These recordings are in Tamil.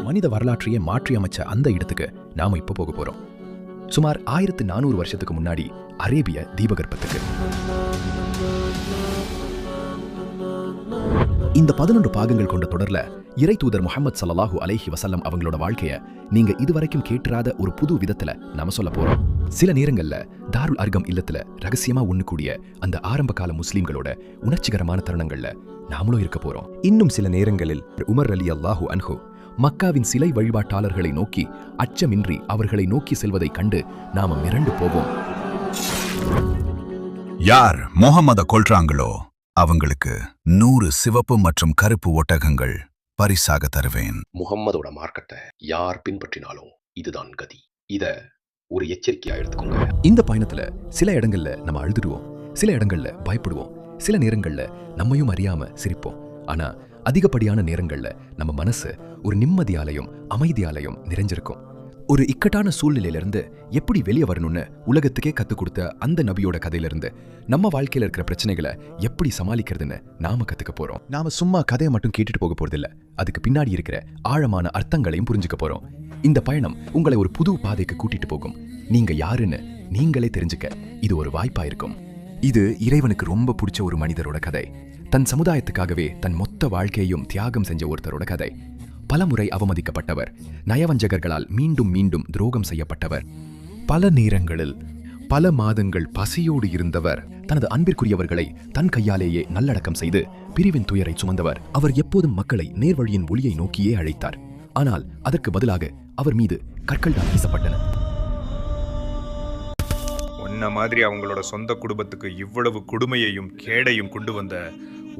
மனித வரலாற்றையே மாற்றி அமைச்ச அந்த இடத்துக்கு நாம இப்போ போக போறோம். சுமார் 1400 வருஷத்துக்கு முன்னாடி அரேபிய தீபகற்பத்துக்கு. இந்த 11 பாகங்கள் கொண்ட தொடர்ல இறை தூதர் முஹம்மது ஸல்லல்லாஹு அலைஹி வஸல்லம் அவங்களோட வாழ்க்கைய நீங்க இதுவரைக்கும் கேட்டிராத ஒரு புது விதத்துல நாம சொல்ல போறோம். சில நேரங்கள்ல தாருல் அர்கம் இல்லத்துல ரகசியமா ஒண்ணு கூடிய அந்த ஆரம்ப கால முஸ்லிம்களோட உணர்ச்சிகரமான தருணங்கள்ல நாமளும் இருக்க போறோம். இன்னும் சில நேரங்களில் உமர் ரலியல்லாஹு அன்ஹு மக்காவின் சிலை வழிபாட்டாளர்களை நோக்கி அச்சமின்றி அவர்களை நோக்கி செல்வதை கண்டு நாம மிரண்டு போவோம். யார் முஹம்மத கொல்றாங்களோ அவங்களுக்கு 100 சிவப்பு மற்றும் கருப்பு ஒட்டகங்கள் பரிசாக தருவேன். முஹம்மதோட மார்க்கத்தை யார் பின்பற்றினாலும் இதுதான் கதி. இத ஒரு எச்சரிக்கையா எடுத்துக்கோங்க. இந்த பயணத்துல சில இடங்கள்ல நம்ம அழுதுடுவோம், சில இடங்கள்ல பயப்படுவோம், சில நேரங்கள்ல நம்மையும் அறியாம சிரிப்போம். ஆனா அதிகப்படியான நேரங்கள்ல நம்ம மனசு ஒரு நிம்மதியாலையும் அமைதியாலையும் நிறைஞ்சிருக்கும். ஒரு இக்கட்டான சூழ்நிலையிலிருந்து எப்படி வெளியே வரணும்னு உலகத்துக்கே கத்துக் கொடுத்த அந்த நபியோட கதையிலிருந்து நம்ம வாழ்க்கையில இருக்கிற பிரச்சனைகளை எப்படி சமாளிக்கிறதுன்னு நாம கத்துக்க போறோம். நாம சும்மா கதையை மட்டும் கேட்டுட்டு போக போறதில்ல, அதுக்கு பின்னாடி இருக்கிற ஆழமான அர்த்தங்களையும் புரிஞ்சுக்க போறோம். இந்த பயணம் உங்களை ஒரு புது பாதைக்கு கூட்டிட்டு போகும். நீங்க யாருன்னு நீங்களே தெரிஞ்சுக்க இது ஒரு வாய்ப்பா இருக்கும். இது இறைவனுக்கு ரொம்ப பிடிச்ச ஒரு மனிதரோட கதை. தன் சமுதாயத்துக்காகவே தன் மொத்த வாழ்க்கையையும் தியாகம் செஞ்ச ஒருத்தரோட கதை. பலமுறை அவமதிக்கப்பட்டவர், நயவஞ்சகர்களால் மீண்டும் மீண்டும் துரோகம் செய்யப்பட்டவர், பல நேரங்களில் பல மாதங்கள் பசியோடு இருந்தவர், தனது அன்பிற்குரியவர்களை தன் கையாலேயே நல்லடக்கம் செய்து பிரிவின் துயரை சுமந்தவர். அவர் எப்போதும் மக்களை நேர்வழியின் ஒளியை நோக்கியே அழைத்தார். ஆனால் அதற்கு பதிலாக அவர் மீது கற்கள் தான் வீசப்பட்டன. உன்ன மாதிரி அவங்களோட சொந்த குடும்பத்துக்கு இவ்வளவு கொடுமையையும் கேடையும் கொண்டு வந்த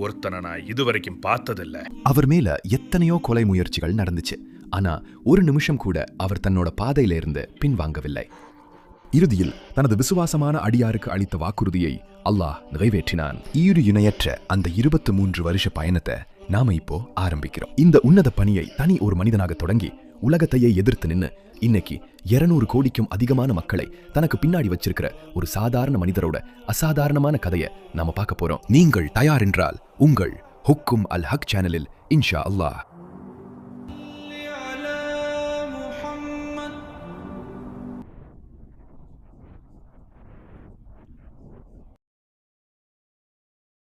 ஒருத்தனை நான் இதுவரைக்கும் பார்த்ததில்ல. அவர் மேல எத்தனையோ கொலை முயற்சிகள் நடந்துச்சு. ஆனா ஒரு நிமிஷம் கூட அவர் தன்னோட பாதையில இருந்து பின்வாங்கவில்லை. இறுதியில் தனது விசுவாசமான அடியாருக்கு அளித்த வாக்குறுதியை அல்லாஹ் நிறைவேற்றினான். ஈடு இணையற்ற அந்த 23 வருஷ பயணத்தை நாம இப்போ ஆரம்பிக்கிறோம். இந்த உன்னத பணியை தனி ஒரு மனிதனாக தொடங்கி உலகத்தையே எதிர்த்து நின்னு இன்னைக்கு 200 கோடிக்கும் அதிகமான மக்களை தனக்கு பின்னாடி வச்சிருக்கிற ஒரு சாதாரண மனிதரோட அசாதாரணமான கதையை நாம பார்க்க போறோம். நீங்கள் தயார் என்றால் உங்கள் ஹுக்கும் அல் ஹக் சேனலில் இன்ஷா அல்லாஹ்